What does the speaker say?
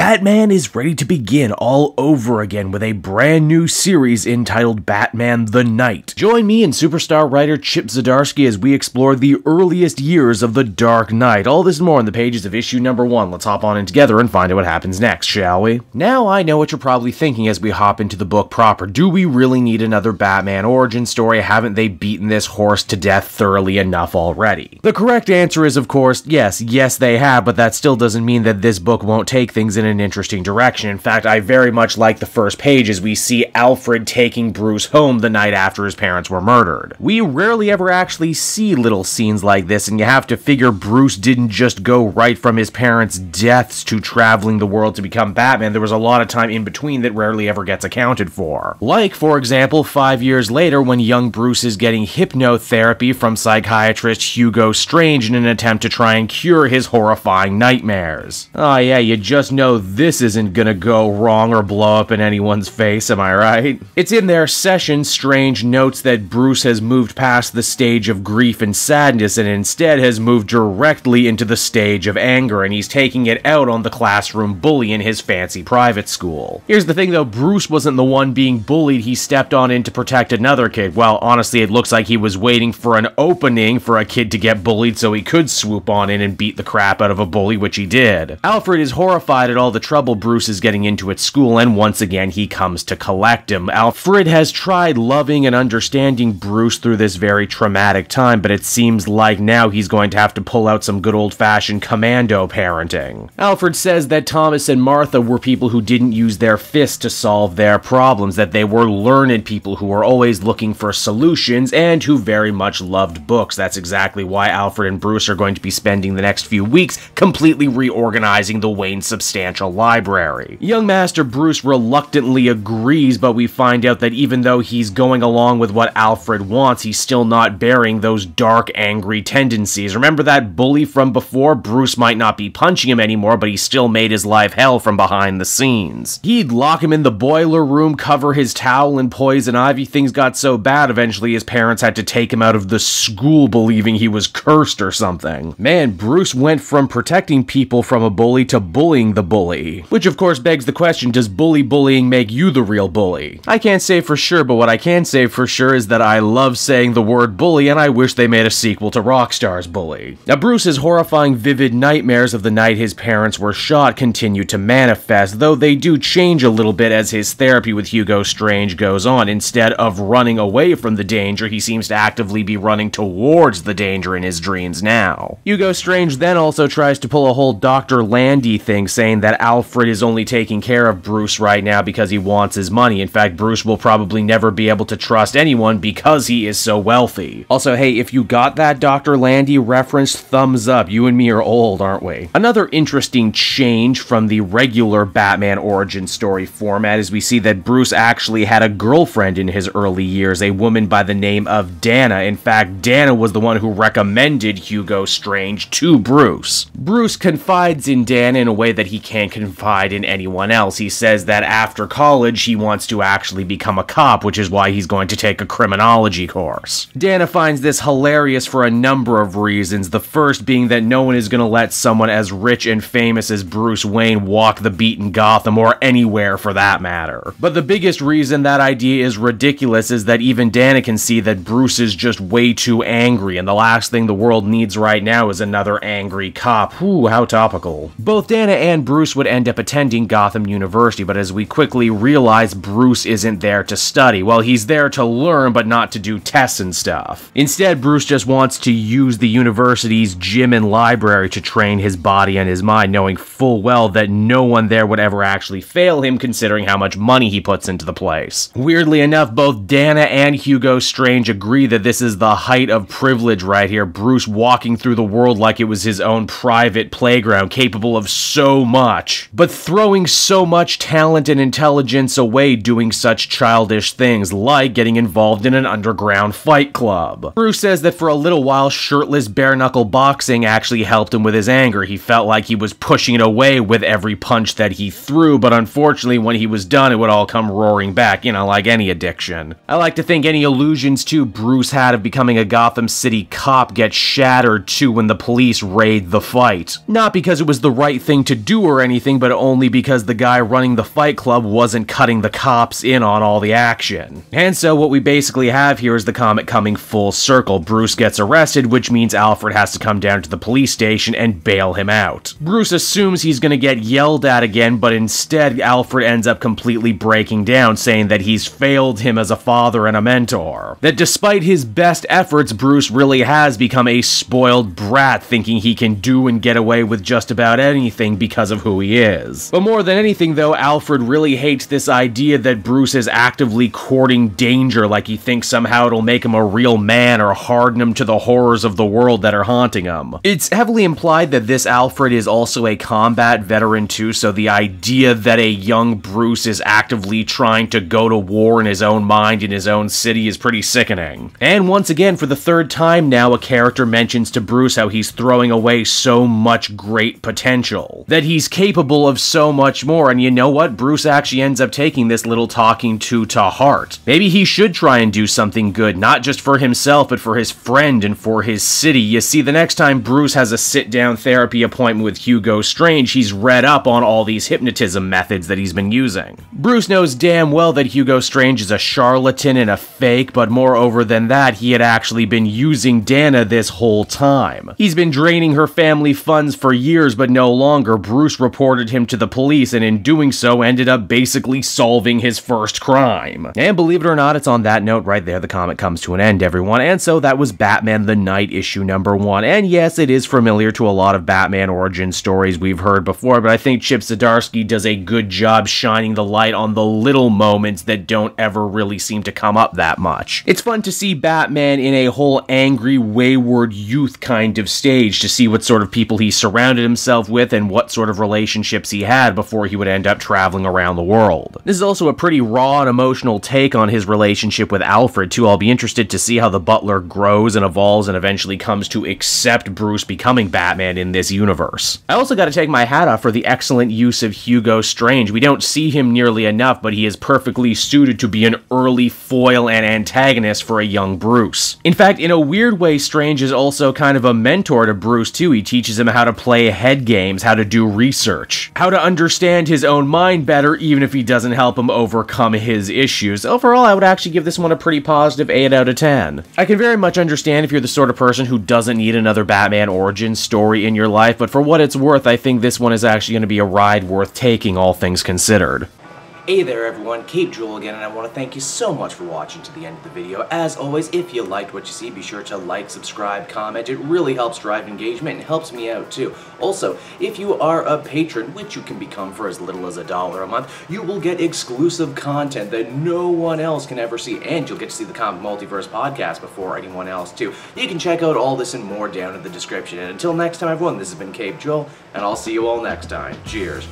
Batman is ready to begin all over again with a brand new series entitled Batman the Knight. Join me and superstar writer Chip Zdarsky as we explore the earliest years of the Dark Knight. All this and more on the pages of issue number 1. Let's hop on in together and find out what happens next, shall we? Now I know what you're probably thinking as we hop into the book proper. Do we really need another Batman origin story? Haven't they beaten this horse to death thoroughly enough already? The correct answer is, of course, yes they have, but that still doesn't mean that this book won't take things in an interesting direction. In fact, I very much like the first page as we see Alfred taking Bruce home the night after his parents were murdered. We rarely ever actually see little scenes like this, and you have to figure Bruce didn't just go right from his parents' deaths to traveling the world to become Batman. There was a lot of time in between that rarely ever gets accounted for. Like, for example, 5 years later when young Bruce is getting hypnotherapy from psychiatrist Hugo Strange in an attempt to try and cure his horrifying nightmares. Oh yeah, you just know this isn't gonna go wrong or blow up in anyone's face, am I right? It's in their session Strange notes that Bruce has moved past the stage of grief and sadness and instead has moved directly into the stage of anger, and he's taking it out on the classroom bully in his fancy private school. Here's the thing though, Bruce wasn't the one being bullied, he stepped on in to protect another kid. Well, honestly, it looks like he was waiting for an opening for a kid to get bullied so he could swoop on in and beat the crap out of a bully, which he did. Alfred is horrified at all the trouble Bruce is getting into at school, and once again he comes to collect him. Alfred has tried loving and understanding Bruce through this very traumatic time, but it seems like now he's going to have to pull out some good old-fashioned commando parenting. Alfred says that Thomas and Martha were people who didn't use their fists to solve their problems, that they were learned people who were always looking for solutions and who very much loved books. That's exactly why Alfred and Bruce are going to be spending the next few weeks completely reorganizing the Wayne substantial library. Young Master Bruce reluctantly agrees, but we find out that even though he's going along with what Alfred wants, he's still not bearing those dark, angry tendencies. Remember that bully from before? Bruce might not be punching him anymore, but he still made his life hell from behind the scenes. He'd lock him in the boiler room, cover his towel in poison ivy. Things got so bad, eventually his parents had to take him out of the school believing he was cursed or something. Man, Bruce went from protecting people from a bully to bullying the bully. Which of course begs the question, does bullying make you the real bully? I can't say for sure, but what I can say for sure is that I love saying the word bully, and I wish they made a sequel to Rockstar's Bully. Now, Bruce's horrifying vivid nightmares of the night his parents were shot continue to manifest, though they do change a little bit as his therapy with Hugo Strange goes on. Instead of running away from the danger, he seems to actively be running towards the danger in his dreams now. Hugo Strange then also tries to pull a whole Dr. Landy thing, saying that Alfred is only taking care of Bruce right now because he wants his money. In fact, Bruce will probably never be able to trust anyone because he is so wealthy. Also, hey, if you got that Dr. Landy reference, thumbs up. You and me are old, aren't we? Another interesting change from the regular Batman origin story format is we see that Bruce actually had a girlfriend in his early years, a woman by the name of Dana. In fact, Dana was the one who recommended Hugo Strange to Bruce. Bruce confides in Dana in a way that he can't confide in anyone else. He says that after college he wants to actually become a cop, which is why he's going to take a criminology course. Dana finds this hilarious for a number of reasons, the first being that no one is going to let someone as rich and famous as Bruce Wayne walk the beat in Gotham, or anywhere for that matter. But the biggest reason that idea is ridiculous is that even Dana can see that Bruce is just way too angry, and the last thing the world needs right now is another angry cop. Whew, how topical. Both Dana and Bruce would end up attending Gotham University, but as we quickly realize, Bruce isn't there to study. Well, he's there to learn, but not to do tests and stuff. Instead, Bruce just wants to use the university's gym and library to train his body and his mind, knowing full well that no one there would ever actually fail him, considering how much money he puts into the place. Weirdly enough, both Dana and Hugo Strange agree that this is the height of privilege right here. Bruce walking through the world like it was his own private playground, capable of so much, but throwing so much talent and intelligence away doing such childish things, like getting involved in an underground fight club. Bruce says that for a little while, shirtless bare-knuckle boxing actually helped him with his anger. He felt like he was pushing it away with every punch that he threw, but unfortunately when he was done, it would all come roaring back, you know, like any addiction. I like to think any illusions too Bruce had of becoming a Gotham City cop get shattered too when the police raid the fight. Not because it was the right thing to do or anything, anything, but only because the guy running the Fight Club wasn't cutting the cops in on all the action. And so what we basically have here is the comic coming full circle. Bruce gets arrested, which means Alfred has to come down to the police station and bail him out. Bruce assumes he's gonna get yelled at again, but instead Alfred ends up completely breaking down, saying that he's failed him as a father and a mentor. That despite his best efforts, Bruce really has become a spoiled brat, thinking he can do and get away with just about anything because of who he is. But more than anything though, Alfred really hates this idea that Bruce is actively courting danger, like he thinks somehow it'll make him a real man or harden him to the horrors of the world that are haunting him. It's heavily implied that this Alfred is also a combat veteran too, so the idea that a young Bruce is actively trying to go to war in his own mind in his own city is pretty sickening. And once again, for the third time now, a character mentions to Bruce how he's throwing away so much great potential, that he's capable of so much more, and you know what? Bruce actually ends up taking this little talking to heart. Maybe he should try and do something good, not just for himself, but for his friend and for his city. You see, the next time Bruce has a sit-down therapy appointment with Hugo Strange, he's read up on all these hypnotism methods that he's been using. Bruce knows damn well that Hugo Strange is a charlatan and a fake, but moreover than that, he had actually been using Dana this whole time. He's been draining her family funds for years, but no longer. Bruce reported him to the police, and in doing so ended up basically solving his first crime. And believe it or not, it's on that note right there the comic comes to an end, everyone. And so that was Batman the Knight issue number 1. And yes, it is familiar to a lot of Batman origin stories we've heard before, but I think Chip Zdarsky does a good job shining the light on the little moments that don't ever really seem to come up that much. It's fun to see Batman in a whole angry, wayward youth kind of stage, to see what sort of people he surrounded himself with and what sort of relationships he had before he would end up traveling around the world. This is also a pretty raw and emotional take on his relationship with Alfred too. I'll be interested to see how the Butler grows and evolves and eventually comes to accept Bruce becoming Batman in this universe. I also gotta take my hat off for the excellent use of Hugo Strange. We don't see him nearly enough, but he is perfectly suited to be an early foil and antagonist for a young Bruce. In fact, in a weird way, Strange is also kind of a mentor to Bruce too. He teaches him how to play head games, how to do research, how to understand his own mind better, even if he doesn't help him overcome his issues. Overall, I would actually give this one a pretty positive 8 out of 10. I can very much understand if you're the sort of person who doesn't need another Batman origin story in your life, but for what it's worth, I think this one is actually going to be a ride worth taking, all things considered. Hey there everyone, Cape Joel again, and I want to thank you so much for watching to the end of the video. As always, if you liked what you see, be sure to like, subscribe, comment. It really helps drive engagement and helps me out too. Also, if you are a patron, which you can become for as little as $1 a month, you will get exclusive content that no one else can ever see, and you'll get to see the Comic Multiverse podcast before anyone else too. You can check out all this and more down in the description. And until next time everyone, this has been Cape Joel, and I'll see you all next time. Cheers.